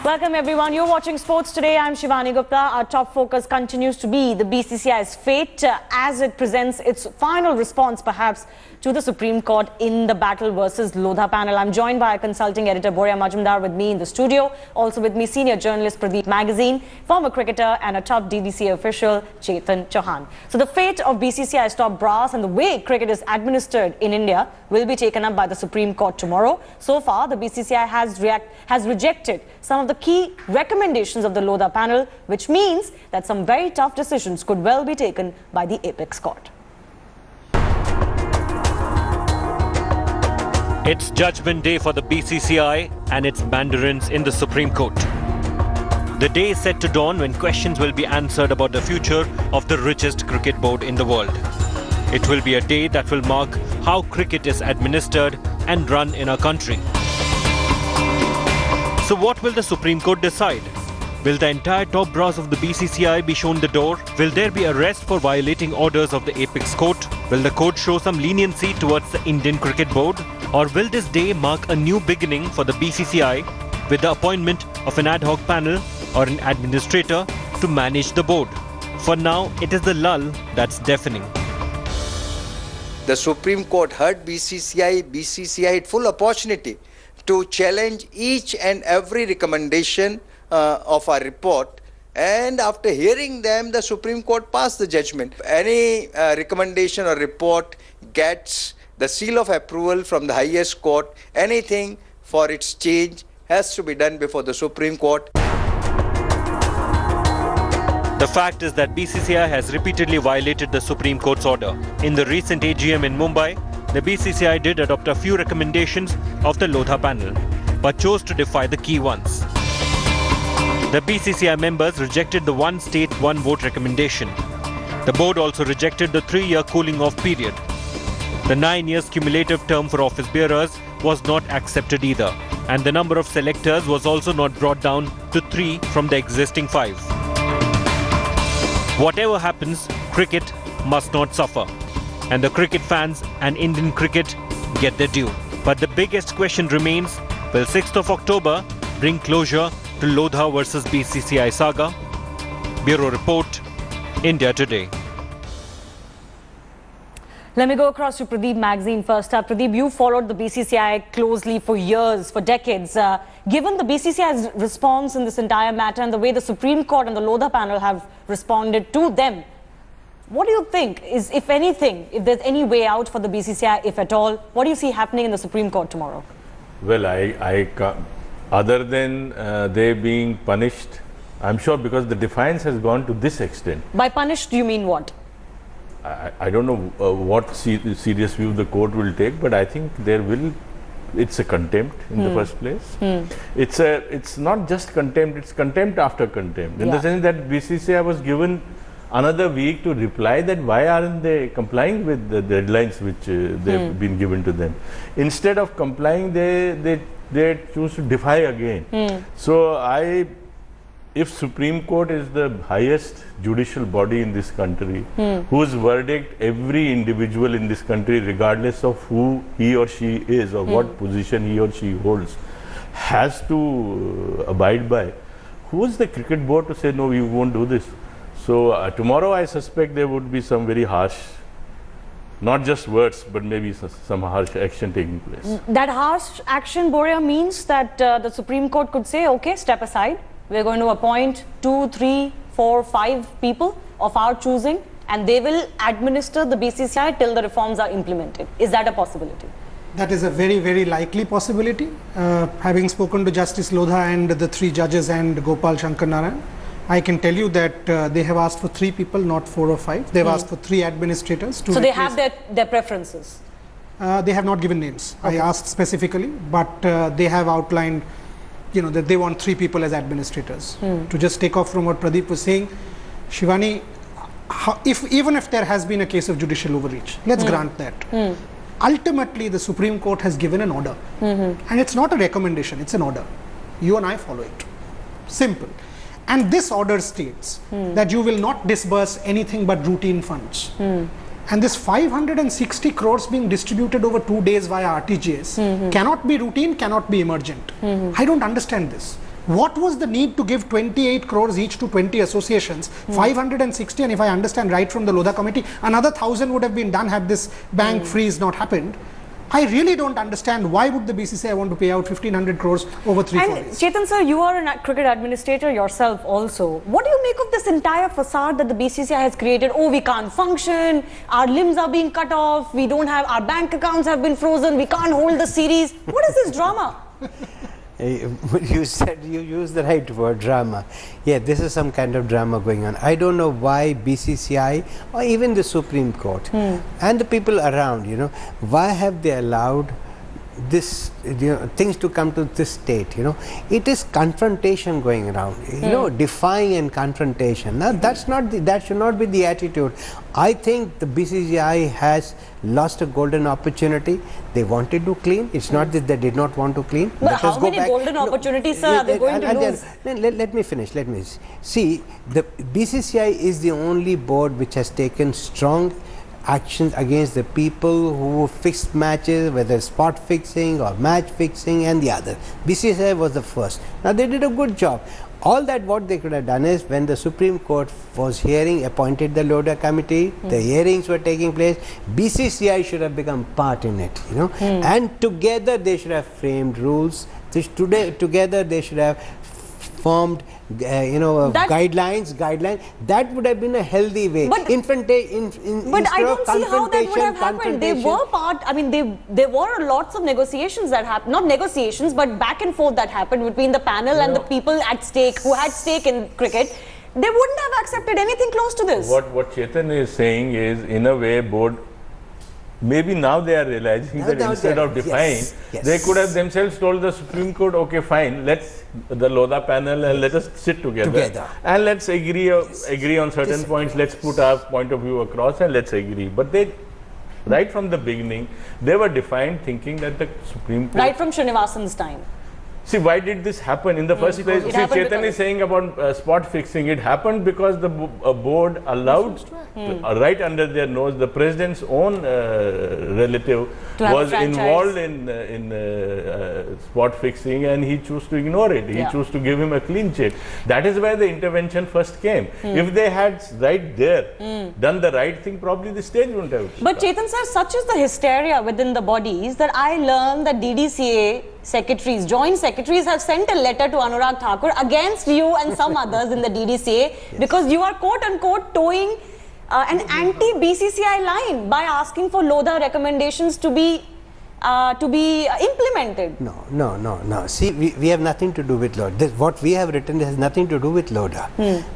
Welcome everyone. You're watching Sports Today. I'm Shivani Gupta. Our top focus continues to be the BCCI's fate as it presents its final response perhaps to the Supreme Court in the battle versus Lodha Panel. I'm joined by our consulting editor Boria Majumdar with me in the studio. Also with me senior journalist Pradeep Magazine, former cricketer and a top DDCA official Chetan Chauhan. So the fate of BCCI's top brass and the way cricket is administered in India will be taken up by the Supreme Court tomorrow. So far the BCCI has rejected some of the key recommendations of the Lodha Panel, which means that some very tough decisions could well be taken by the apex court. It's judgment day for the BCCI and its mandarins in the Supreme Court. The day is set to dawn when questions will be answered about the future of the richest cricket board in the world. It will be a day that will mark how cricket is administered and run in our country. So what will the Supreme Court decide? Will the entire top brass of the BCCI be shown the door? Will there be arrest for violating orders of the apex court? Will the court show some leniency towards the Indian Cricket Board? Or will this day mark a new beginning for the BCCI with the appointment of an ad hoc panel or an administrator to manage the board? For now, it is the lull that's deafening. The Supreme Court heard BCCI had full opportunity to challenge each and every recommendation of our report, and after hearing them, the Supreme Court passed the judgment. Any recommendation or report gets the seal of approval from the highest court. Anything for its change has to be done before the Supreme Court. The fact is that BCCI has repeatedly violated the Supreme Court's order. In the recent AGM in Mumbai, the BCCI did adopt a few recommendations of the Lodha Panel, but chose to defy the key ones. The BCCI members rejected the one state, one vote recommendation. The board also rejected the 3-year cooling off period. The 9 years cumulative term for office bearers was not accepted either, and the number of selectors was also not brought down to 3 from the existing 5. Whatever happens, cricket must not suffer, and the cricket fans and Indian cricket get their due. But the biggest question remains, will 6th of October bring closure to Lodha versus BCCI saga? Bureau Report, India Today. Let me go across to Pradeep Magazine first. Pradeep, you followed the BCCI closely for years, for decades. Given the BCCI's response in this entire matter and the way the Supreme Court and the Lodha Panel have responded to them, what do you think is, if anything, if there's any way out for the BCCI, if at all, what do you see happening in the Supreme Court tomorrow? Well, other than they being punished, I'm sure, because the defiance has gone to this extent. By punished, do you mean what? I don't know what serious view the court will take, but I think there will. It's a contempt in the first place. It's not just contempt; it's contempt after contempt. In the sense that BCCI was given another week to reply that why aren't they complying with the deadlines which they've been given to them. Instead of complying, they choose to defy again. So if Supreme Court is the highest judicial body in this country, whose verdict every individual in this country, regardless of who he or she is or what position he or she holds, has to abide by, who is the cricket board to say no, we won't do this? So tomorrow I suspect there would be some very harsh, not just words, but maybe some harsh action taking place. That harsh action, Boria, means that the Supreme Court could say, okay, step aside. We're going to appoint 2, 3, 4, 5 people of our choosing, and they will administer the BCCI till the reforms are implemented. Is that a possibility? That is a very, very likely possibility. Having spoken to Justice Lodha and the 3 judges and Gopal Shankar Narayan, I can tell you that they have asked for 3 people, not 4 or 5. They have asked for 3 administrators. So they have their preferences? They have not given names. Okay. I asked specifically, but they have outlined, that they want 3 people as administrators. To just take off from what Pradeep was saying, Shivani, even if there has been a case of judicial overreach, let's grant that. Ultimately, the Supreme Court has given an order. And it's not a recommendation, it's an order. You and I follow it. Simple. And this order states that you will not disburse anything but routine funds. And this 560 crores being distributed over 2 days via RTGS cannot be routine, cannot be emergent. I don't understand this. What was the need to give 28 crores each to 20 associations, 560, and if I understand right from the Lodha committee, another 1,000 would have been done had this bank freeze not happened. I really don't understand why would the BCCI want to pay out 1,500 crores over 3-4 And days. Chetan sir, you are a cricket administrator yourself also. What do you make of this entire facade that the BCCI has created? Oh, we can't function, our limbs are being cut off, we don't have, our bank accounts have been frozen, we can't hold the series. What is this drama? You said, you used the right word, drama. Yeah, this is some kind of drama going on. I don't know why BCCI or even the Supreme Court and the people around, you know, why have they allowed this, you know, things to come to this state, you know. It is confrontation going around, you know, defying and confrontation. Now that's not the, that should not be the attitude. I think the BCCI has lost a golden opportunity. They wanted to clean. It's not that they did not want to clean. But how many golden opportunities, sir, are they going to lose? Let me finish. Let me see. The BCCI is the only board which has taken strong actions against the people who fixed matches, whether spot fixing or match fixing and the other. BCCI was the first. Now they did a good job. All that what they could have done is when the Supreme Court was hearing, appointed the Lodha committee, the hearings were taking place, BCCI should have become part in it, you know, and together they should have framed rules. Together they should have formed guidelines that would have been a healthy way. But I don't see how that would have happened. They were part, I mean, there were lots of negotiations that happened, not negotiations, but back and forth that happened between the panel and the people at stake, who had stake in cricket. They wouldn't have accepted anything close to this. What Chetan is saying is, in a way, board, maybe now they are realizing that instead of defying, they could have themselves told the Supreme Court, okay, fine, let's, the Lodha panel, and let us sit together and let's agree on certain points, let's put our point of view across and let's agree. But they, right from the beginning, they were defined thinking that the Supreme Court... Right from Srinivasan's time. See, why did this happen in the first place? See, Chetan is saying about spot fixing. It happened because the board allowed, right under their nose, the president's own relative was involved in spot fixing, and he chose to ignore it. He chose to give him a clean check. That is where the intervention first came. If they had right there done the right thing, probably the stage wouldn't have started. But Chetan sir, such is the hysteria within the bodies that I learned that DDCA secretaries, joint secretaries have sent a letter to Anurag Thakur against you and some others in the DDCA because you are quote-unquote towing an anti-BCCI line by asking for Lodha recommendations to be implemented. No. See, we have nothing to do with Lodha. What we have written has nothing to do with Lodha.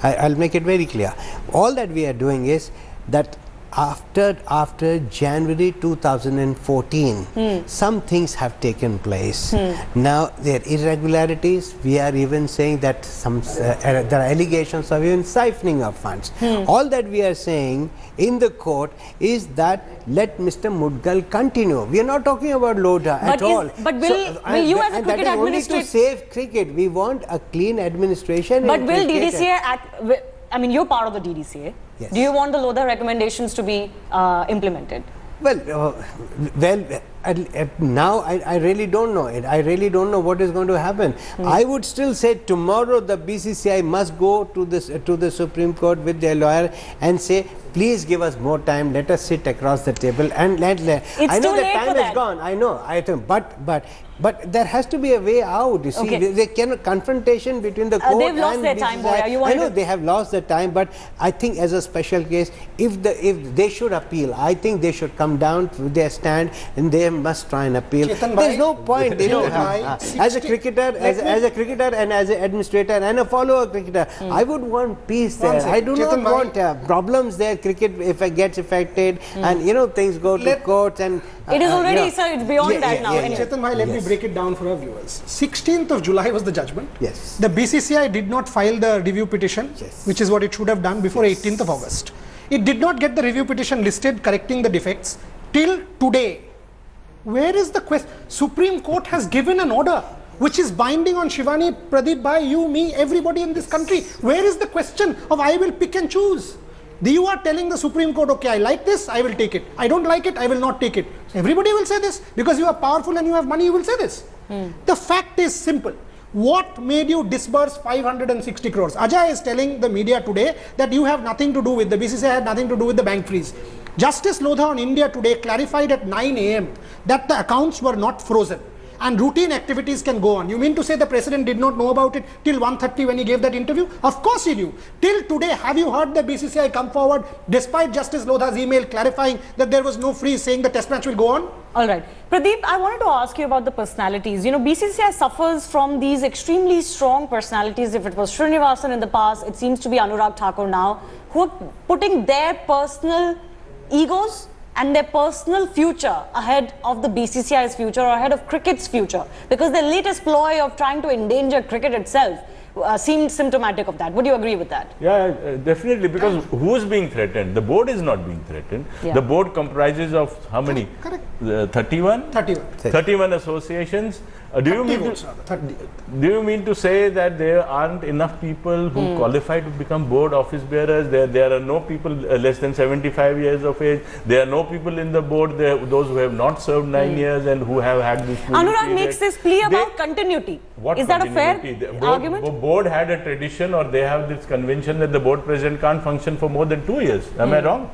I'll make it very clear. All that we are doing is that after January 2014, some things have taken place. Now there are irregularities. We are even saying that there are allegations of even siphoning of funds. All that we are saying in the court is that let Mr. Mudgal continue. We are not talking about Lodha at all. But will you as a cricket administrator... only to save cricket. We want a clean administration. But will DDCA... I mean, you're part of the DDCA. Yes. Do you want the Lodha recommendations to be implemented? Well, now I really don't know it. I really don't know what is going to happen. I would still say tomorrow the BCCI must go to the Supreme Court with their lawyer and say, please give us more time. Let us sit across the table and I know the time is gone. I know. But there has to be a way out. You see, they cannot confrontation between the court they've lost and their BCCI. time, Boya. I know they have lost their time, but I think as a special case, if they should appeal, I think they should come down to their stand and they must try and appeal. There's no point, you know, as a cricketer, as a cricketer and as an administrator and a follower cricketer, I would want peace there. I do not want problems there. Cricket if it gets affected and you know things go to courts and it is already, sir, it's beyond that now. Anyway. Chetan bhai, let me break it down for our viewers. 16th of July was the judgment. Yes. The BCCI did not file the review petition, which is what it should have done before 18th of August. It did not get the review petition listed correcting the defects till today. Where is the question? Supreme Court has given an order which is binding on Shivani, Pradeep bhai, you, me, everybody in this country. Where is the question of I will pick and choose? You are telling the Supreme Court, okay, I like this, I will take it. I don't like it, I will not take it. Everybody will say this. Because you are powerful and you have money, you will say this. The fact is simple. What made you disburse 560 crores? Ajay is telling the media today that you have nothing to do with, the BCCI had nothing to do with the bank freeze. Justice Lodha on India Today clarified at 9 AM that the accounts were not frozen and routine activities can go on. You mean to say the president did not know about it till 1:30 when he gave that interview? Of course he knew. Till today, have you heard the BCCI come forward despite Justice Lodha's email clarifying that there was no freeze, saying the test match will go on? All right. Pradeep, I wanted to ask you about the personalities. You know, BCCI suffers from these extremely strong personalities. If it was Srinivasan in the past, it seems to be Anurag Thakur now, who are putting their personal egos and their personal future ahead of the BCCI's future or ahead of cricket's future, because the latest ploy of trying to endanger cricket itself seemed symptomatic of that. Would you agree with that? Yeah, definitely, because who's being threatened? The board is not being threatened. Yeah. The board comprises of how many? Correct. 31? 31 associations. Do you mean to say that there aren't enough people who qualify to become board office bearers? There are no people less than 75 years of age. There are no people in the board, those who have not served 9 years and who have had this. Anurag makes this plea about continuity. Is that a fair argument? The board had a tradition, or they have this convention that the board president can't function for more than 2 years. Am I wrong?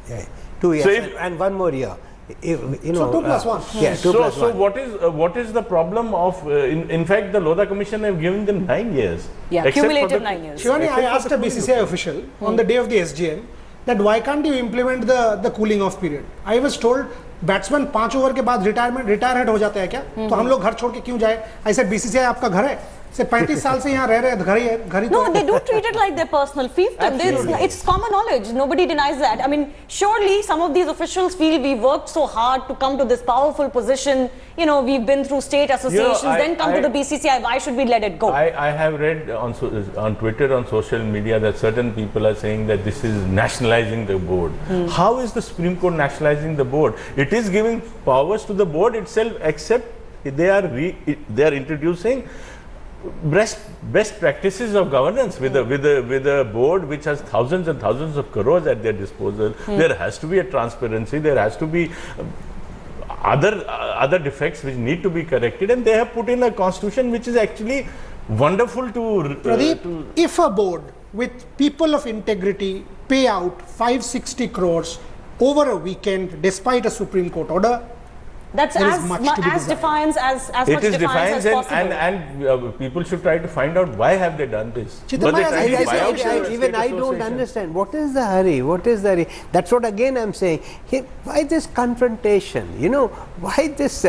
Yeah. 2 years So and one more year. If, you know, So 2 plus 1. Yeah, 2 plus 1. So what is the problem of? In fact, the Lodha Commission have given them 9 years. Yeah, Except for cumulative the- 9 years. Shivani, I asked a BCCI official on the day of the SGM that why can't you implement the cooling off period? I was told batsman 5 over के बाद retirement हो जाता है क्या? तो हम लोग घर छोड़ के क्यों जाए? I said BCCI आपका घर है, से 35 साल से यहाँ रह रहे हैं, घर ही No, they do treat it like their personal fiefdom. It's common knowledge. Nobody denies that. I mean, surely some of these officials feel we worked so hard to come to this powerful position. You know, we've been through state associations, then come to the BCCI. Why should we let it go? I have read on Twitter, on social media, that certain people are saying that this is nationalizing the board. How is the Supreme Court nationalizing the board? It is giving powers to the board itself, except they are introducing best practices of governance with a board which has thousands and thousands of crores at their disposal. There has to be a transparency. There has to be other defects which need to be corrected, and they have put in a constitution which is actually wonderful to Pradeep, if a board with people of integrity pay out 560 crores over a weekend despite a Supreme Court order, That's there is as much to be as desired. defiance as it much is defiance as possible. and people should try to find out why have they done this. Chidambaram, Were they trying to buy out the Even state I don't association? understand. What is the hurry? What is the hurry? That's what again I'm saying. Hey, why this confrontation? You know, why this,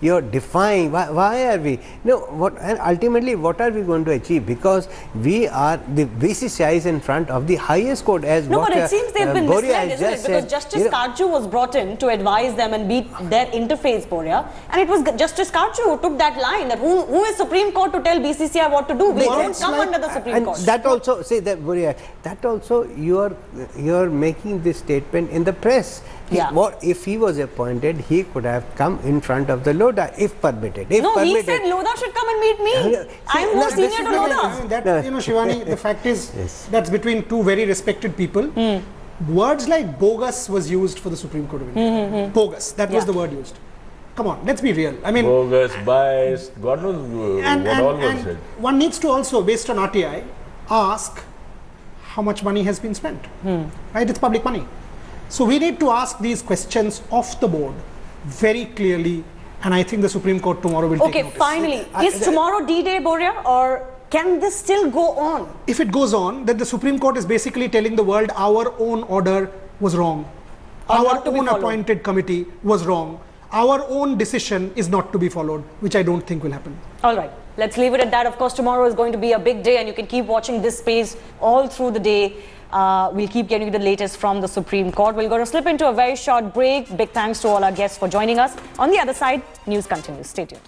you're defying, why are we, and ultimately what are we going to achieve? Because we are, the BCCI is in front of the highest court as No, what but it seems they've been Boria misled, has isn't it? just Because said, Justice Karchu was brought in to advise them and be their interface, Boria. And it was Justice Karchu who took that line that who is Supreme Court to tell BCCI what to do? We don't come under the Supreme and Court. that also, say that, Boria, that also you're making this statement in the press. Yeah. What if he was appointed, he could have come in front of the Lodha if permitted. He said Lodha should come and meet me. I'm more senior to Lodha. Shivani, the fact is that's between two very respected people. Words like bogus was used for the Supreme Court of India. Bogus, that was the word used. Come on, let's be real. I mean, bogus, biased, God knows what all was said. One needs to also, based on RTI, ask how much money has been spent. Right? It's public money. So we need to ask these questions of the board very clearly, and I think the Supreme Court tomorrow will take notice. Finally, is tomorrow D-Day, Boria, or can this still go on? If it goes on, then the Supreme Court is basically telling the world our own order was wrong. Our own appointed committee was wrong. Our own decision is not to be followed, which I don't think will happen. All right, let's leave it at that. Of course, tomorrow is going to be a big day, and you can keep watching this space all through the day. We'll keep getting you the latest from the Supreme Court. We're going to slip into a very short break. Big thanks to all our guests for joining us. On the other side, news continues. Stay tuned.